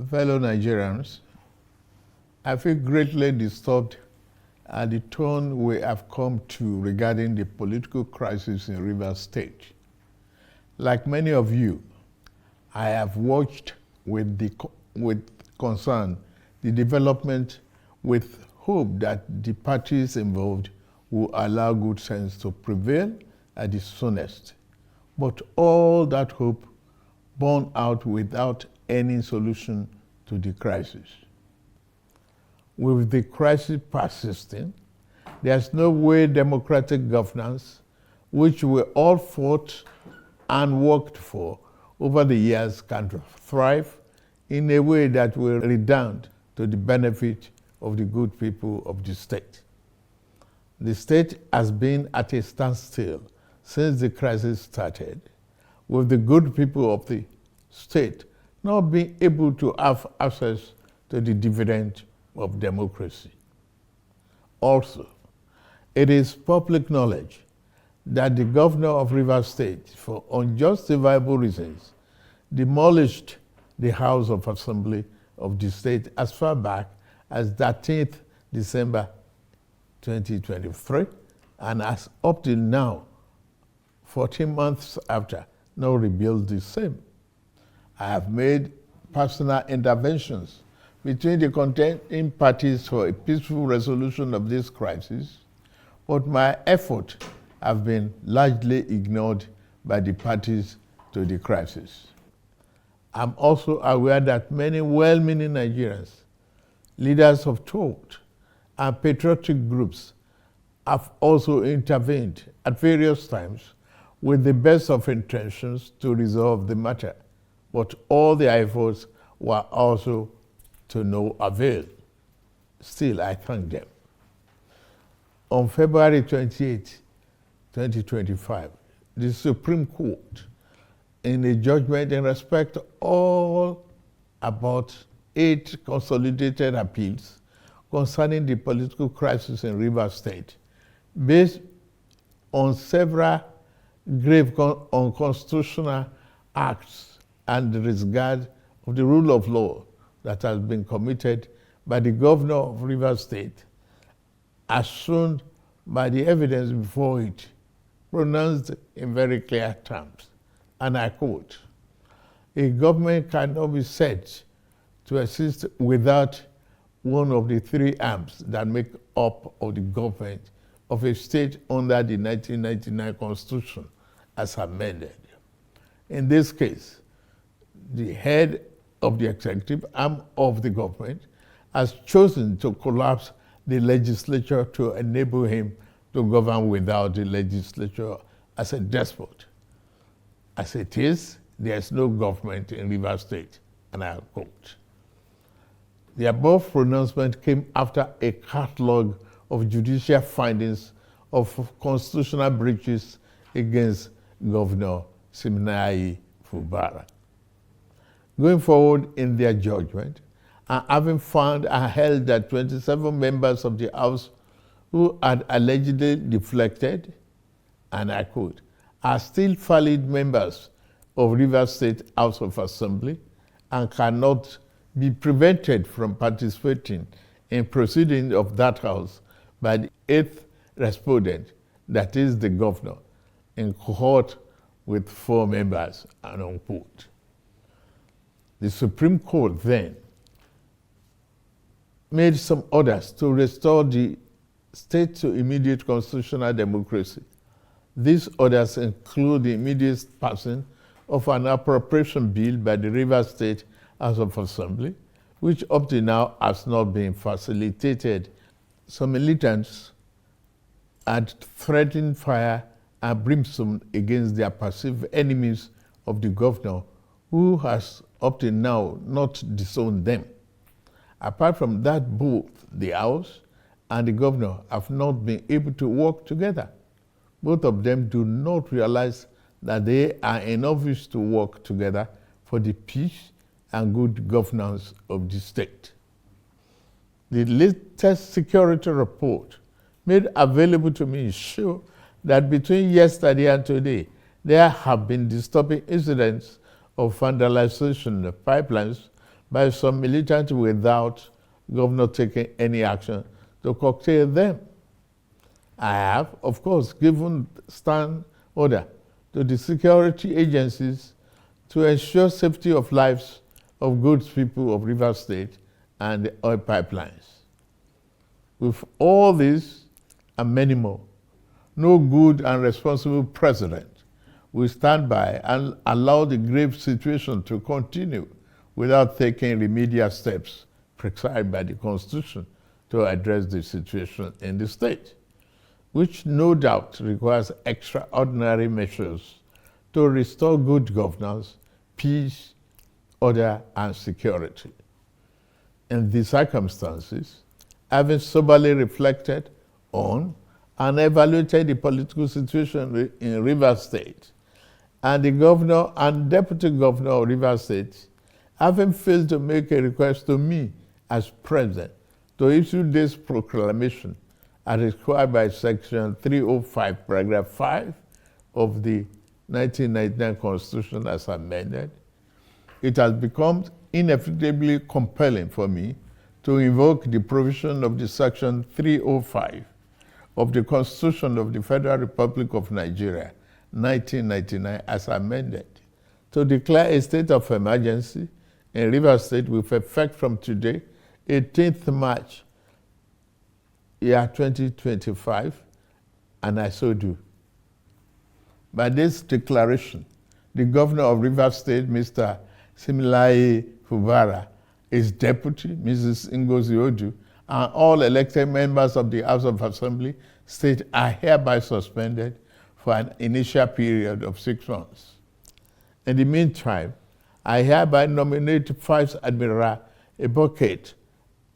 Fellow Nigerians, I feel greatly disturbed at the tone we have come to regarding the political crisis in Rivers State. Like many of you, I have watched with concern the development with hope that the parties involved will allow good sense to prevail at the soonest. But all that hope borne out without any solution to the crisis. With the crisis persisting, there's no way democratic governance, which we all fought and worked for over the years, can thrive in a way that will redound to the benefit of the good people of the state. The state has been at a standstill since the crisis started, with the good people of the state not being able to have access to the dividend of democracy. Also, it is public knowledge that the governor of Rivers State, for unjustifiable reasons, demolished the House of Assembly of the state as far back as 13th December 2023, and as up till now, 14 months after, now rebuilt the same. I have made personal interventions between the contending parties for a peaceful resolution of this crisis, but my efforts have been largely ignored by the parties to the crisis. I'm also aware that many well-meaning Nigerians, leaders of thought, and patriotic groups have also intervened at various times with the best of intentions to resolve the matter, but all their efforts were also to no avail. Still, I thank them. On February 28, 2025, the Supreme Court, in a judgment in respect to all about 8 consolidated appeals concerning the political crisis in Rivers State, based on several grave unconstitutional acts and the disregard of the rule of law that has been committed by the governor of Rivers State, as shown by the evidence before it, pronounced in very clear terms. And I quote, "A government cannot be said to exist without one of the 3 arms that make up of the government of a state under the 1999 Constitution as amended. In this case, the head of the executive arm of the government has chosen to collapse the legislature to enable him to govern without the legislature as a despot. As it is, there is no government in Rivers State," and I quote. The above pronouncement came after a catalog of judicial findings of constitutional breaches against Governor Siminalayi Fubara. Going forward in their judgment, and having found and held that 27 members of the House who had allegedly deflected, and I quote, "are still valid members of Rivers State House of Assembly and cannot be prevented from participating in proceedings of that House by the 8th respondent, that is the governor, in cohort with 4 members," and unquote. The Supreme Court then made some orders to restore the state to immediate constitutional democracy. These orders include the immediate passing of an appropriation bill by the Rivers State House of Assembly, which up to now has not been facilitated. Some militants had threatened fire and brimstone against their perceived enemies of the governor, who has up to now not disowned them. Apart from that, both the House and the governor have not been able to work together. Both of them do not realize that they are in office to work together for the peace and good governance of the state. The latest security report made available to me show that between yesterday and today, there have been disturbing incidents of vandalization of pipelines by some militants without governor taking any action to curtail them. I have, of course, given stand order to the security agencies to ensure safety of lives of good people of Rivers State and the oil pipelines. With all this and many more, no good and responsible president will stand by and allow the grave situation to continue without taking remedial steps prescribed by the Constitution to address the situation in the state, which no doubt requires extraordinary measures to restore good governance, peace, order, and security. In these circumstances, having soberly reflected on and evaluated the political situation in Rivers State, and the governor and deputy governor of Rivers State having failed to make a request to me as president to issue this proclamation as required by Section 305, Paragraph 5 of the 1999 Constitution as amended, it has become inevitably compelling for me to invoke the provision of the Section 305 of the Constitution of the Federal Republic of Nigeria, 1999, as amended, to declare a state of emergency in Rivers State with effect from today, 18th March, year 2025, and I so do. By this declaration, the governor of Rivers State, Mr. Siminalayi Fubara, his deputy, Mrs. Ngozi Odu, and all elected members of the House of Assembly State are hereby suspended for an initial period of 6 months. In the meantime, I hereby nominate Vice Admiral Ibokette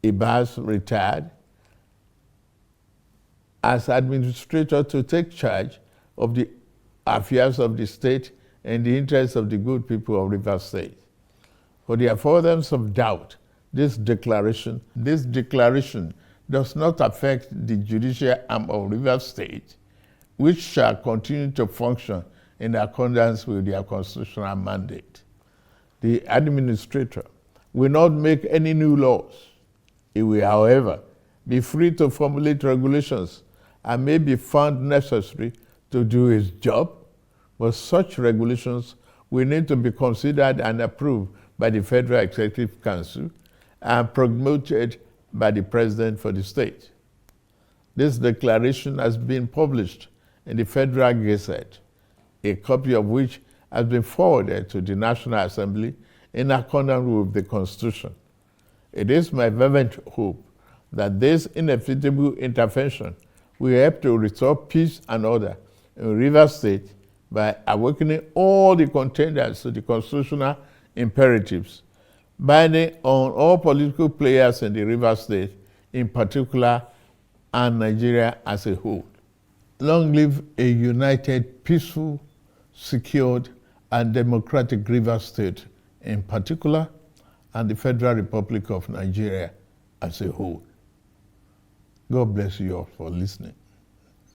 Ibas, retired, as administrator to take charge of the affairs of the state in the interests of the good people of Rivers State. For the avoidance of doubt, this declaration does not affect the judicial arm of Rivers State, which shall continue to function in accordance with their constitutional mandate. The administrator will not make any new laws. He will, however, be free to formulate regulations and may be found necessary to do his job, but such regulations will need to be considered and approved by the Federal Executive Council and promoted by the President for the state. This declaration has been published in the Federal Gazette, a copy of which has been forwarded to the National Assembly in accordance with the Constitution. It is my fervent hope that this inevitable intervention will help to restore peace and order in Rivers State by awakening all the contenders to the constitutional imperatives, binding on all political players in the Rivers State in particular and Nigeria as a whole. Long live a united, peaceful, secured, and democratic Rivers State in particular, and the Federal Republic of Nigeria as a whole. God bless you all for listening.